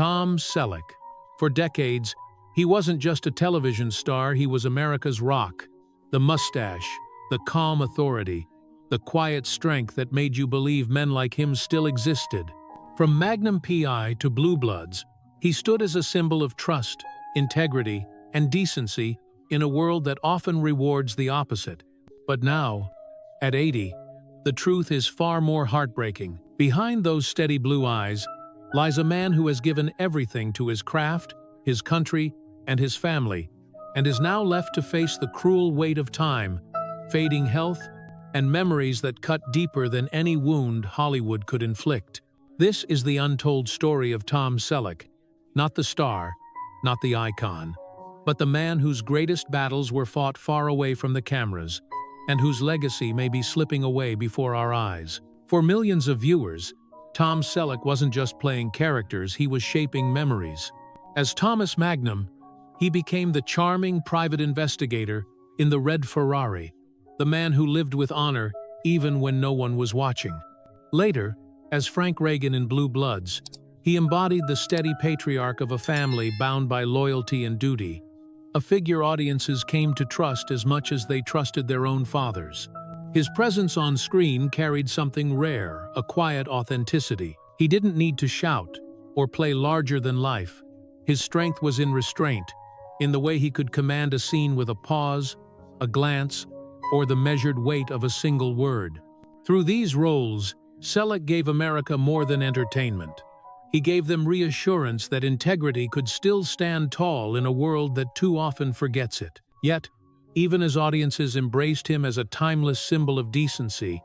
Tom Selleck. For decades, he wasn't just a television star, he was America's rock. The mustache, the calm authority, the quiet strength that made you believe men like him still existed. From Magnum P.I. to Blue Bloods, he stood as a symbol of trust, integrity, and decency in a world that often rewards the opposite. But now, at 80, the truth is far more heartbreaking. Behind those steady blue eyes lies a man who has given everything to his craft, his country, and his family, and is now left to face the cruel weight of time, fading health, and memories that cut deeper than any wound Hollywood could inflict. This is the untold story of Tom Selleck, not the star, not the icon, but the man whose greatest battles were fought far away from the cameras, and whose legacy may be slipping away before our eyes. For millions of viewers, Tom Selleck wasn't just playing characters, he was shaping memories. As Thomas Magnum, he became the charming private investigator in the red Ferrari, the man who lived with honor even when no one was watching. Later, as Frank Reagan in Blue Bloods, he embodied the steady patriarch of a family bound by loyalty and duty, a figure audiences came to trust as much as they trusted their own fathers. His presence on screen carried something rare, a quiet authenticity. He didn't need to shout or play larger than life. His strength was in restraint, in the way he could command a scene with a pause, a glance, or the measured weight of a single word. Through these roles, Selleck gave America more than entertainment. He gave them reassurance that integrity could still stand tall in a world that too often forgets it. Yet, even as audiences embraced him as a timeless symbol of decency,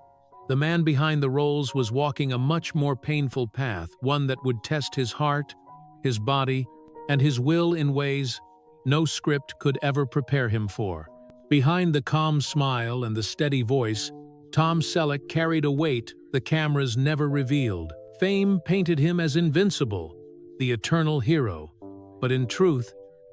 the man behind the roles was walking a much more painful path, one that would test his heart, his body, and his will in ways no script could ever prepare him for. Behind the calm smile and the steady voice, Tom Selleck carried a weight the cameras never revealed. Fame painted him as invincible, the eternal hero. But in truth,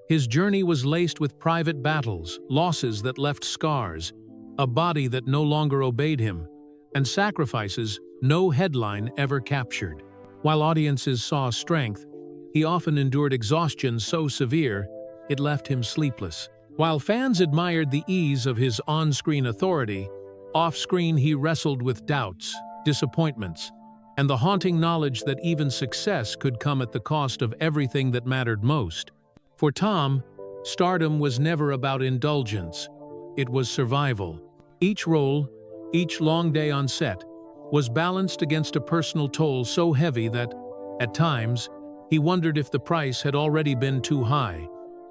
his journey was laced with private battles, losses that left scars, a body that no longer obeyed him, and sacrifices no headline ever captured. While audiences saw strength, he often endured exhaustion so severe it left him sleepless. While fans admired the ease of his on-screen authority, off-screen he wrestled with doubts, disappointments, and the haunting knowledge that even success could come at the cost of everything that mattered most. For Tom, stardom was never about indulgence. It was survival. Each role, each long day on set, was balanced against a personal toll so heavy that, at times, he wondered if the price had already been too high.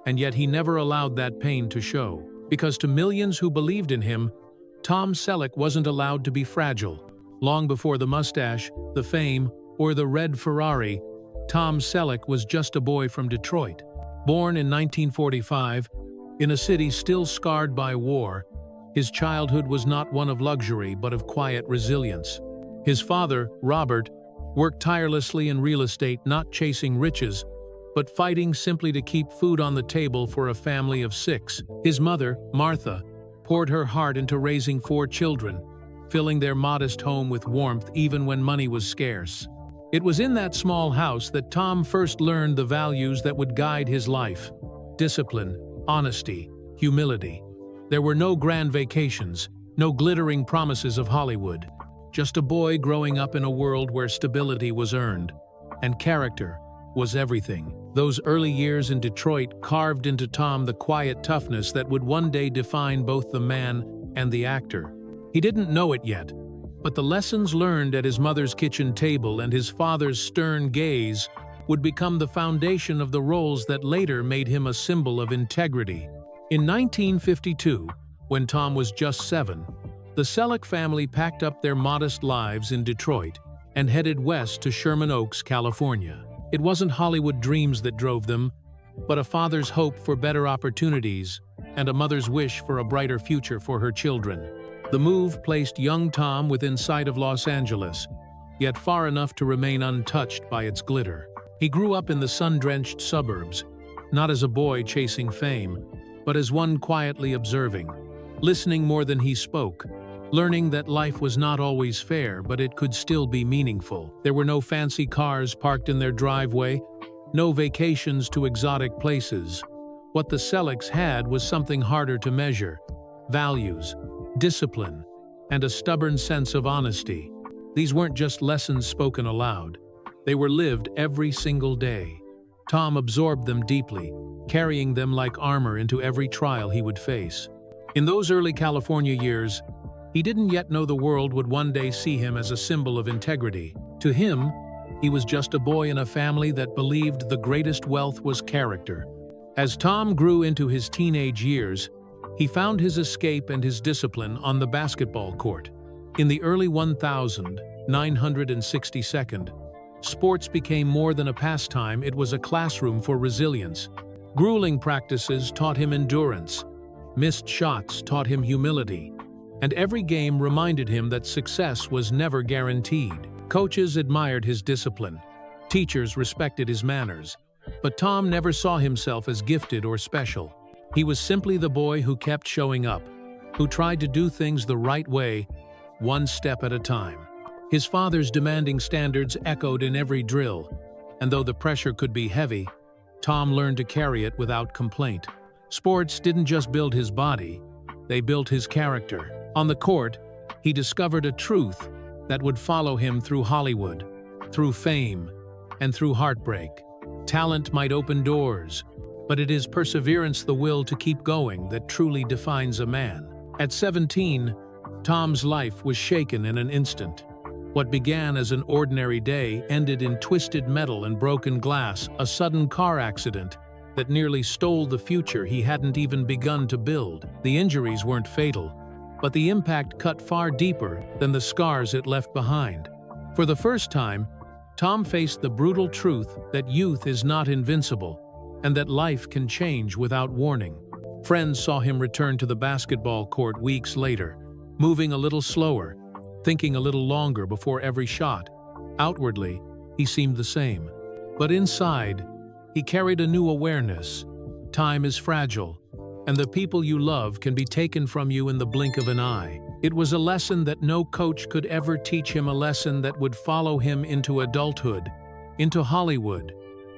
And yet he never allowed that pain to show. Because to millions who believed in him, Tom Selleck wasn't allowed to be fragile. Long before the mustache, the fame, or the red Ferrari, Tom Selleck was just a boy from Detroit. Born in 1945, in a city still scarred by war, his childhood was not one of luxury but of quiet resilience. His father, Robert, worked tirelessly in real estate, not chasing riches, but fighting simply to keep food on the table for a family of 6. His mother, Martha, poured her heart into raising 4 children, filling their modest home with warmth even when money was scarce. It was in that small house that Tom first learned the values that would guide his life: discipline, honesty, humility. There were no grand vacations, no glittering promises of Hollywood. Just a boy growing up in a world where stability was earned, and character was everything. Those early years in Detroit carved into Tom the quiet toughness that would one day define both the man and the actor. He didn't know it yet, but the lessons learned at his mother's kitchen table and his father's stern gaze would become the foundation of the roles that later made him a symbol of integrity. In 1952, when Tom was just 7, the Selleck family packed up their modest lives in Detroit and headed west to Sherman Oaks, California. It wasn't Hollywood dreams that drove them, but a father's hope for better opportunities and a mother's wish for a brighter future for her children. The move placed young Tom within sight of Los Angeles, yet far enough to remain untouched by its glitter. He grew up in the sun-drenched suburbs, not as a boy chasing fame, but as one quietly observing, listening more than he spoke, learning that life was not always fair, but it could still be meaningful. There were no fancy cars parked in their driveway, no vacations to exotic places. What the Sellecks had was something harder to measure: values, discipline, and a stubborn sense of honesty. These weren't just lessons spoken aloud. They were lived every single day. Tom absorbed them deeply, carrying them like armor into every trial he would face. In those early California years, he didn't yet know the world would one day see him as a symbol of integrity. To him, he was just a boy in a family that believed the greatest wealth was character. As Tom grew into his teenage years, he found his escape and his discipline on the basketball court. In the early 1962nd, sports became more than a pastime, it was a classroom for resilience. Grueling practices taught him endurance, missed shots taught him humility, and every game reminded him that success was never guaranteed. Coaches admired his discipline, teachers respected his manners, but Tom never saw himself as gifted or special. He was simply the boy who kept showing up, who tried to do things the right way, one step at a time. His father's demanding standards echoed in every drill, and though the pressure could be heavy, Tom learned to carry it without complaint. Sports didn't just build his body, they built his character. On the court, he discovered a truth that would follow him through Hollywood, through fame, and through heartbreak. Talent might open doors, but it is perseverance, the will to keep going, that truly defines a man. At 17, Tom's life was shaken in an instant. What began as an ordinary day ended in twisted metal and broken glass, a sudden car accident that nearly stole the future he hadn't even begun to build. The injuries weren't fatal, but the impact cut far deeper than the scars it left behind. For the first time, Tom faced the brutal truth that youth is not invincible, and that life can change without warning. Friends saw him return to the basketball court weeks later, moving a little slower, thinking a little longer before every shot. Outwardly, he seemed the same. But inside, he carried a new awareness. Time is fragile, and the people you love can be taken from you in the blink of an eye. It was a lesson that no coach could ever teach him, a lesson that would follow him into adulthood, into Hollywood,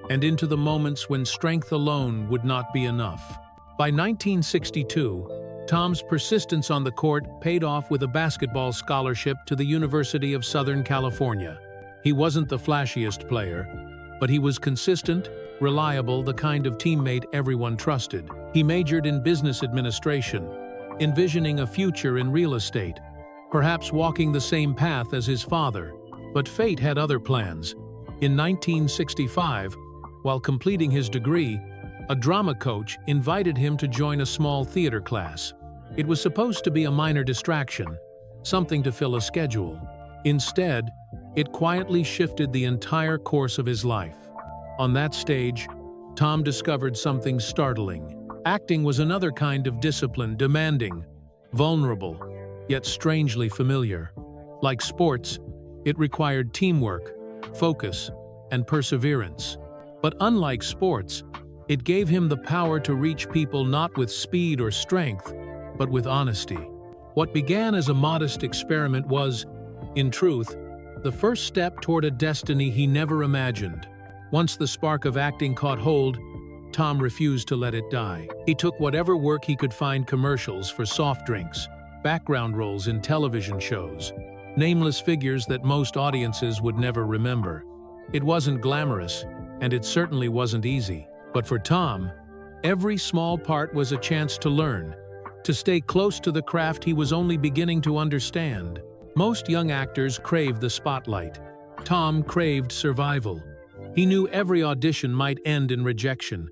and into the moments when strength alone would not be enough. By 1962, Tom's persistence on the court paid off with a basketball scholarship to the University of Southern California. He wasn't the flashiest player, but he was consistent, reliable, the kind of teammate everyone trusted. He majored in business administration, envisioning a future in real estate, perhaps walking the same path as his father. But fate had other plans. In 1965, while completing his degree, a drama coach invited him to join a small theater class. It was supposed to be a minor distraction, something to fill a schedule. Instead, it quietly shifted the entire course of his life. On that stage, Tom discovered something startling. Acting was another kind of discipline, demanding, vulnerable, yet strangely familiar. Like sports, it required teamwork, focus, and perseverance. But unlike sports, it gave him the power to reach people not with speed or strength, but with honesty. What began as a modest experiment was, in truth, the first step toward a destiny he never imagined. Once the spark of acting caught hold, Tom refused to let it die. He took whatever work he could find: commercials for soft drinks, background roles in television shows, nameless figures that most audiences would never remember. It wasn't glamorous, and it certainly wasn't easy. But for Tom, every small part was a chance to learn, to stay close to the craft he was only beginning to understand. Most young actors crave the spotlight. Tom craved survival. He knew every audition might end in rejection.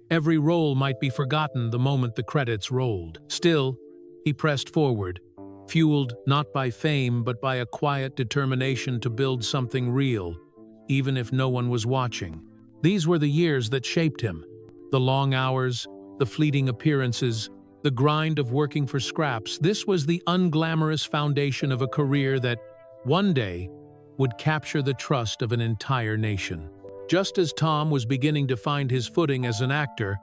Every role might be forgotten the moment the credits rolled. Still, he pressed forward, fueled not by fame but by a quiet determination to build something real, even if no one was watching. These were the years that shaped him. The long hours, the fleeting appearances, the grind of working for scraps. This was the unglamorous foundation of a career that, one day, would capture the trust of an entire nation. Just as Tom was beginning to find his footing as an actor,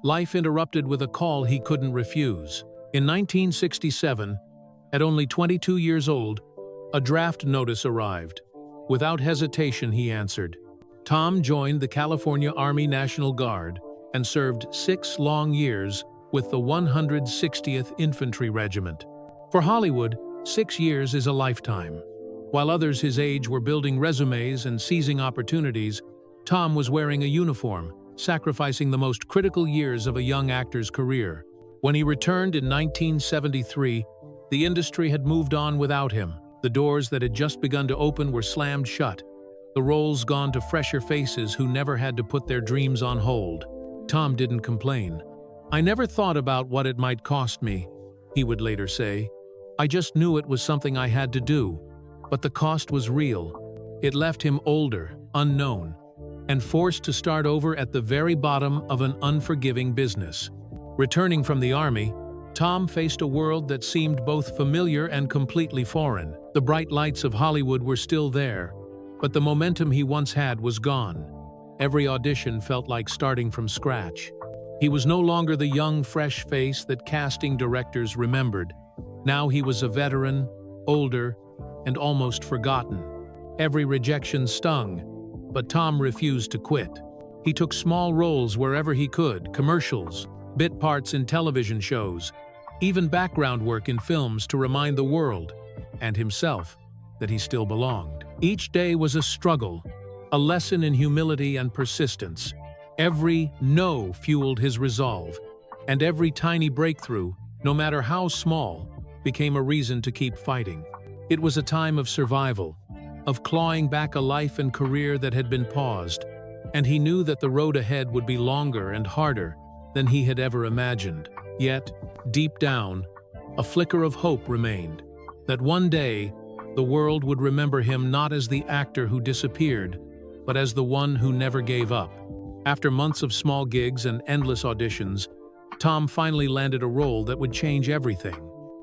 life interrupted with a call he couldn't refuse. In 1967, at only 22 years old, a draft notice arrived. Without hesitation, he answered. Tom joined the California Army National Guard and served 6 long years with the 160th Infantry Regiment. For Hollywood, 6 years is a lifetime. While others his age were building resumes and seizing opportunities, Tom was wearing a uniform, sacrificing the most critical years of a young actor's career. When he returned in 1973, the industry had moved on without him. The doors that had just begun to open were slammed shut, the roles gone to fresher faces who never had to put their dreams on hold. Tom didn't complain. "I never thought about what it might cost me," he would later say. "I just knew it was something I had to do." But the cost was real. It left him older, unknown, and forced to start over at the very bottom of an unforgiving business. Returning from the Army, Tom faced a world that seemed both familiar and completely foreign. The bright lights of Hollywood were still there, but the momentum he once had was gone. Every audition felt like starting from scratch. He was no longer the young, fresh face that casting directors remembered. Now he was a veteran, older, and almost forgotten. Every rejection stung, but Tom refused to quit. He took small roles wherever he could, commercials, bit parts in television shows, even background work in films to remind the world, and himself, that he still belonged. Each day was a struggle, a lesson in humility and persistence. Every no fueled his resolve, and every tiny breakthrough, no matter how small, became a reason to keep fighting. It was a time of survival, of clawing back a life and career that had been paused, and he knew that the road ahead would be longer and harder than he had ever imagined. Yet, deep down, a flicker of hope remained, that one day the world would remember him not as the actor who disappeared, but as the one who never gave up. After months of small gigs and endless auditions, Tom finally landed a role that would change everything.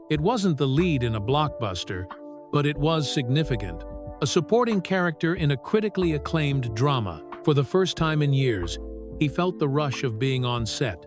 It wasn't the lead in a blockbuster, but it was significant. A supporting character in a critically acclaimed drama. For the first time in years, he felt the rush of being on set,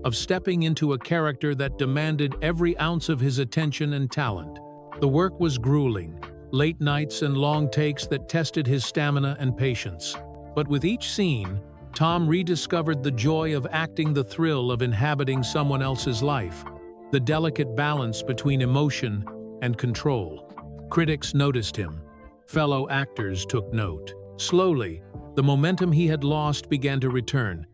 of stepping into a character that demanded every ounce of his attention and talent. The work was grueling, late nights and long takes that tested his stamina and patience. But with each scene, Tom rediscovered the joy of acting, the thrill of inhabiting someone else's life, the delicate balance between emotion and control. Critics noticed him. Fellow actors took note. Slowly, the momentum he had lost began to return,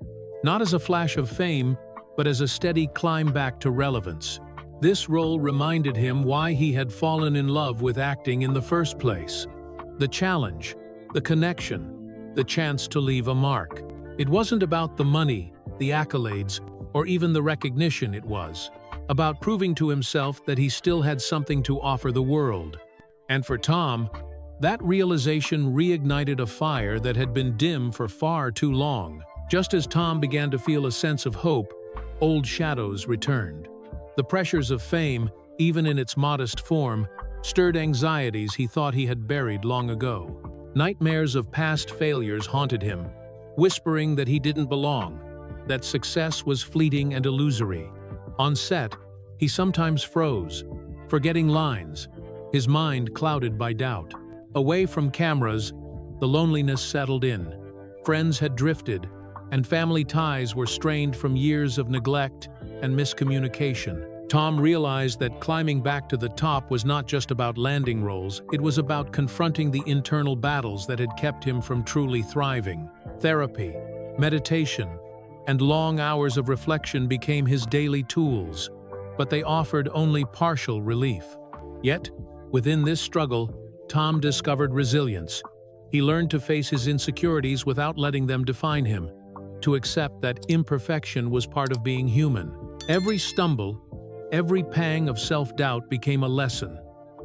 not as a flash of fame, but as a steady climb back to relevance. This role reminded him why he had fallen in love with acting in the first place. The challenge, the connection, the chance to leave a mark. It wasn't about the money, the accolades, or even the recognition. It was about proving to himself that he still had something to offer the world. And for Tom, that realization reignited a fire that had been dim for far too long. Just as Tom began to feel a sense of hope, old shadows returned. The pressures of fame, even in its modest form, stirred anxieties he thought he had buried long ago. Nightmares of past failures haunted him, whispering that he didn't belong, that success was fleeting and illusory. On set, he sometimes froze, forgetting lines, his mind clouded by doubt. Away from cameras, the loneliness settled in. Friends had drifted, and family ties were strained from years of neglect and miscommunication. Tom realized that climbing back to the top was not just about landing roles, it was about confronting the internal battles that had kept him from truly thriving. Therapy, meditation, and long hours of reflection became his daily tools, but they offered only partial relief. Yet, within this struggle, Tom discovered resilience. He learned to face his insecurities without letting them define him, to accept that imperfection was part of being human. Every stumble, every pang of self-doubt became a lesson,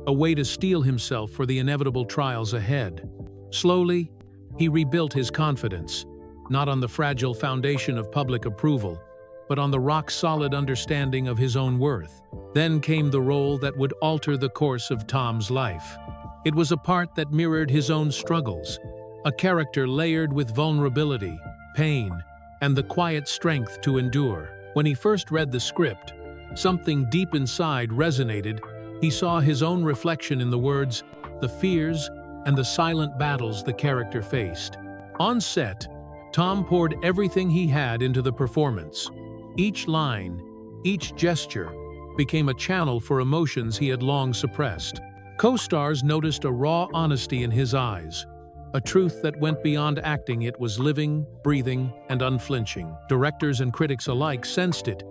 a way to steel himself for the inevitable trials ahead. Slowly, he rebuilt his confidence, not on the fragile foundation of public approval, but on the rock-solid understanding of his own worth. Then came the role that would alter the course of Tom's life. It was a part that mirrored his own struggles, a character layered with vulnerability, pain, and the quiet strength to endure. When he first read the script, something deep inside resonated. He saw his own reflection in the words, the fears, and the silent battles the character faced. On set, Tom poured everything he had into the performance. Each line, each gesture, became a channel for emotions he had long suppressed. Co-stars noticed a raw honesty in his eyes, a truth that went beyond acting. It was living, breathing, and unflinching. Directors and critics alike sensed it,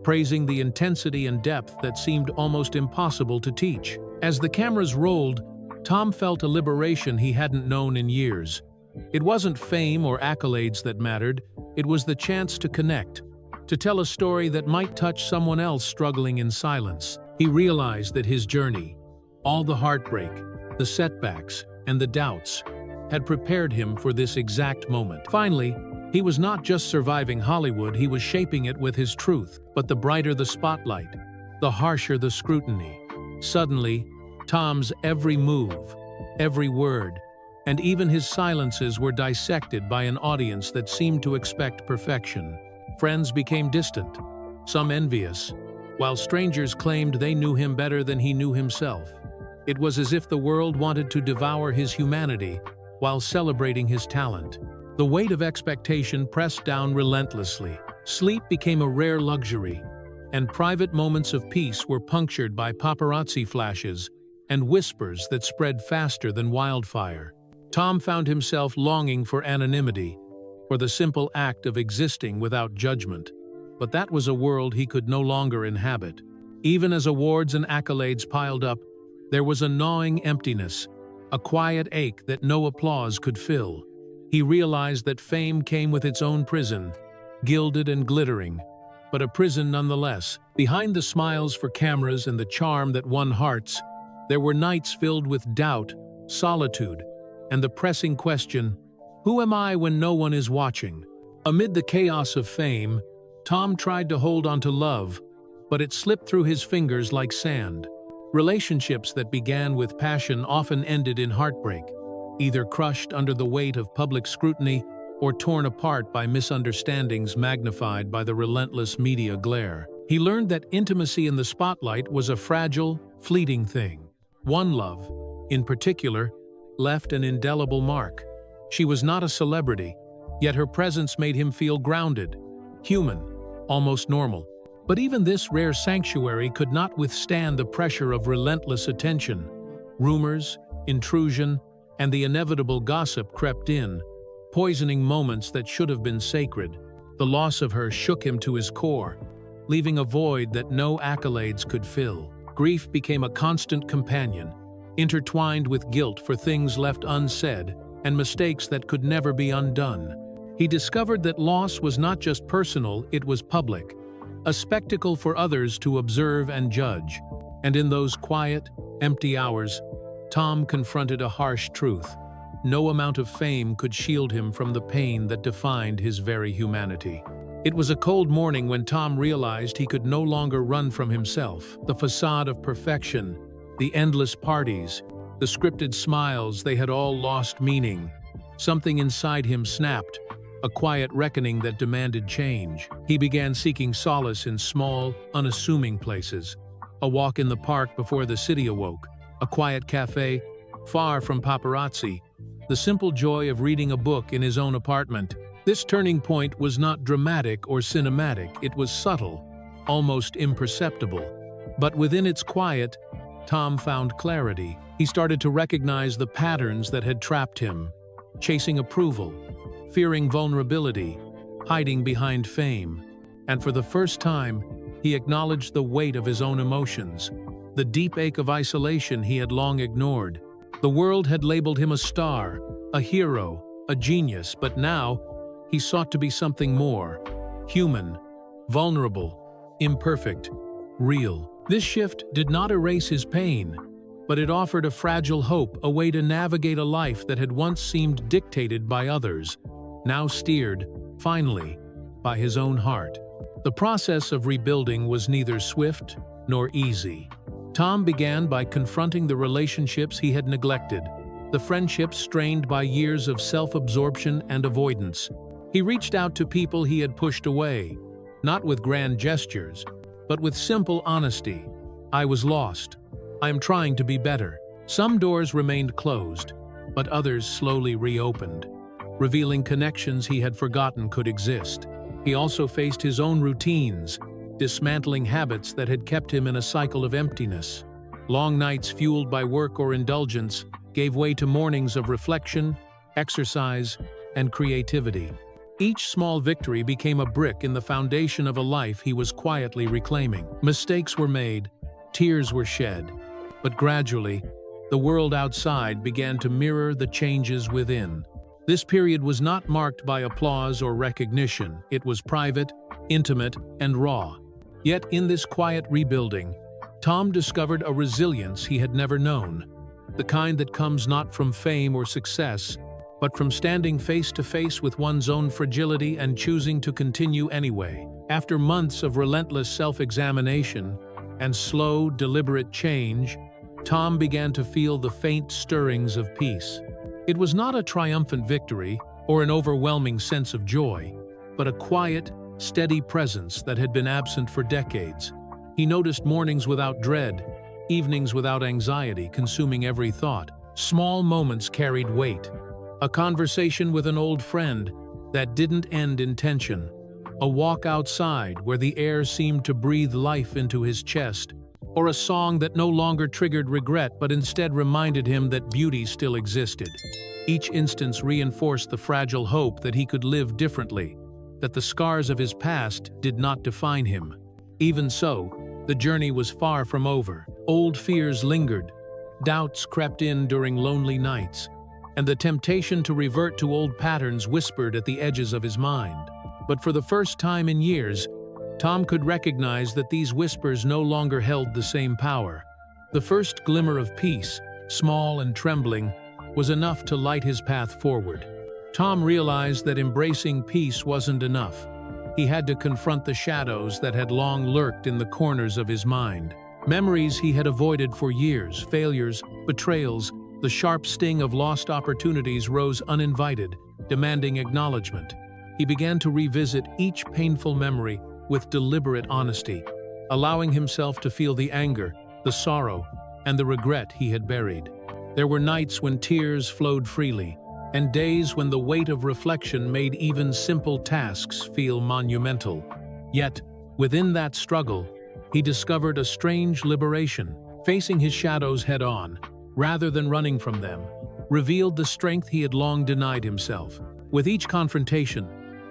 praising the intensity and depth that seemed almost impossible to teach. As the cameras rolled, Tom felt a liberation he hadn't known in years. It wasn't fame or accolades that mattered, it was the chance to connect, to tell a story that might touch someone else struggling in silence. He realized that his journey, all the heartbreak, the setbacks, and the doubts, had prepared him for this exact moment. Finally, he was not just surviving Hollywood, he was shaping it with his truth. But the brighter the spotlight, the harsher the scrutiny. Suddenly, Tom's every move, every word, and even his silences were dissected by an audience that seemed to expect perfection. Friends became distant, some envious, while strangers claimed they knew him better than he knew himself. It was as if the world wanted to devour his humanity while celebrating his talent. The weight of expectation pressed down relentlessly. Sleep became a rare luxury, and private moments of peace were punctured by paparazzi flashes and whispers that spread faster than wildfire. Tom found himself longing for anonymity, for the simple act of existing without judgment. But that was a world he could no longer inhabit. Even as awards and accolades piled up, there was a gnawing emptiness, a quiet ache that no applause could fill. He realized that fame came with its own prison, gilded and glittering, but a prison nonetheless. Behind the smiles for cameras and the charm that won hearts, there were nights filled with doubt, solitude, and the pressing question, who am I when no one is watching? Amid the chaos of fame, Tom tried to hold on to love, but it slipped through his fingers like sand. Relationships that began with passion often ended in heartbreak, either crushed under the weight of public scrutiny or torn apart by misunderstandings magnified by the relentless media glare. He learned that intimacy in the spotlight was a fragile, fleeting thing. One love, in particular, left an indelible mark. She was not a celebrity, yet her presence made him feel grounded, human, almost normal. But even this rare sanctuary could not withstand the pressure of relentless attention. Rumors, intrusion, and the inevitable gossip crept in, poisoning moments that should have been sacred. The loss of her shook him to his core, leaving a void that no accolades could fill. Grief became a constant companion, intertwined with guilt for things left unsaid and mistakes that could never be undone. He discovered that loss was not just personal, it was public, a spectacle for others to observe and judge. And in those quiet, empty hours, Tom confronted a harsh truth. No amount of fame could shield him from the pain that defined his very humanity. It was a cold morning when Tom realized he could no longer run from himself. The facade of perfection, the endless parties, the scripted smiles, they had all lost meaning. Something inside him snapped, a quiet reckoning that demanded change. He began seeking solace in small, unassuming places. A walk in the park before the city awoke, a quiet cafe, far from paparazzi, the simple joy of reading a book in his own apartment. This turning point was not dramatic or cinematic, it was subtle, almost imperceptible. But within its quiet, Tom found clarity. He started to recognize the patterns that had trapped him, chasing approval, fearing vulnerability, hiding behind fame. And for the first time, he acknowledged the weight of his own emotions, the deep ache of isolation he had long ignored. The world had labeled him a star, a hero, a genius, but now he sought to be something more: human, vulnerable, imperfect, real. This shift did not erase his pain, but it offered a fragile hope, a way to navigate a life that had once seemed dictated by others, now steered, finally, by his own heart. The process of rebuilding was neither swift nor easy. Tom began by confronting the relationships he had neglected, the friendships strained by years of self-absorption and avoidance. He reached out to people he had pushed away, not with grand gestures, but with simple honesty. I was lost. I am trying to be better. Some doors remained closed, but others slowly reopened. revealing connections he had forgotten could exist. He also faced his own routines, dismantling habits that had kept him in a cycle of emptiness. Long nights fueled by work or indulgence gave way to mornings of reflection, exercise, and creativity. Each small victory became a brick in the foundation of a life he was quietly reclaiming. Mistakes were made, tears were shed, but gradually, the world outside began to mirror the changes within. This period was not marked by applause or recognition. It was private, intimate, and raw. Yet in this quiet rebuilding, Tom discovered a resilience he had never known, the kind that comes not from fame or success, but from standing face to face with one's own fragility and choosing to continue anyway. After months of relentless self-examination and slow, deliberate change, Tom began to feel the faint stirrings of peace. It was not a triumphant victory or an overwhelming sense of joy, but a quiet, steady presence that had been absent for decades. He noticed mornings without dread, evenings without anxiety consuming every thought. Small moments carried weight. A conversation with an old friend that didn't end in tension. A walk outside where the air seemed to breathe life into his chest. Or a song that no longer triggered regret but instead reminded him that beauty still existed. Each instance reinforced the fragile hope that he could live differently, that the scars of his past did not define him. Even so, the journey was far from over. Old fears lingered, doubts crept in during lonely nights, and the temptation to revert to old patterns whispered at the edges of his mind. But for the first time in years, Tom could recognize that these whispers no longer held the same power. The first glimmer of peace, small and trembling, was enough to light his path forward. Tom realized that embracing peace wasn't enough. He had to confront the shadows that had long lurked in the corners of his mind. Memories he had avoided for years, failures, betrayals, the sharp sting of lost opportunities rose uninvited, demanding acknowledgement. He began to revisit each painful memory with deliberate honesty, allowing himself to feel the anger, the sorrow, and the regret he had buried. There were nights when tears flowed freely, and days when the weight of reflection made even simple tasks feel monumental. Yet, within that struggle, he discovered a strange liberation. Facing his shadows head-on, rather than running from them, revealed the strength he had long denied himself. With each confrontation,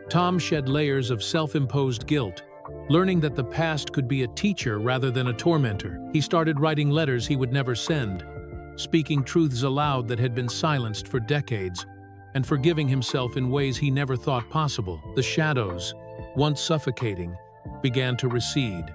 Tom shed layers of self-imposed guilt, learning that the past could be a teacher rather than a tormentor. He started writing letters he would never send, speaking truths aloud that had been silenced for decades, and forgiving himself in ways he never thought possible. The shadows, once suffocating, began to recede,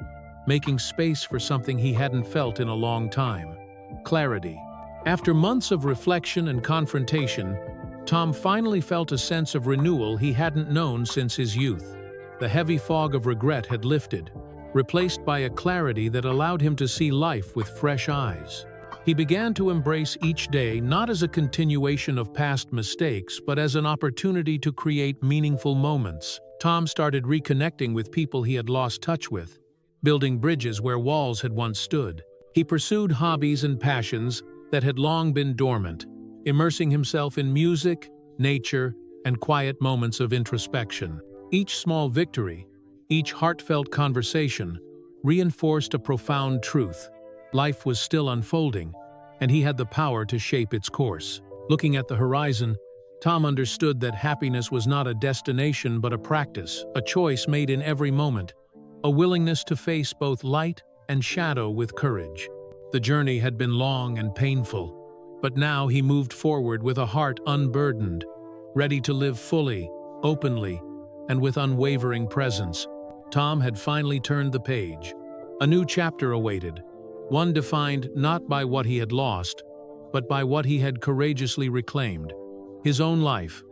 making space for something he hadn't felt in a long time: clarity. After months of reflection and confrontation, Tom finally felt a sense of renewal he hadn't known since his youth. The heavy fog of regret had lifted, replaced by a clarity that allowed him to see life with fresh eyes. He began to embrace each day not as a continuation of past mistakes, but as an opportunity to create meaningful moments. Tom started reconnecting with people he had lost touch with, building bridges where walls had once stood. He pursued hobbies and passions that had long been dormant, immersing himself in music, nature, and quiet moments of introspection. Each small victory, each heartfelt conversation, reinforced a profound truth. Life was still unfolding, and he had the power to shape its course. Looking at the horizon, Tom understood that happiness was not a destination but a practice, a choice made in every moment, a willingness to face both light and shadow with courage. The journey had been long and painful, but now he moved forward with a heart unburdened, ready to live fully, openly, and with unwavering presence. Tom had finally turned the page. A new chapter awaited, one defined not by what he had lost, but by what he had courageously reclaimed: his own life,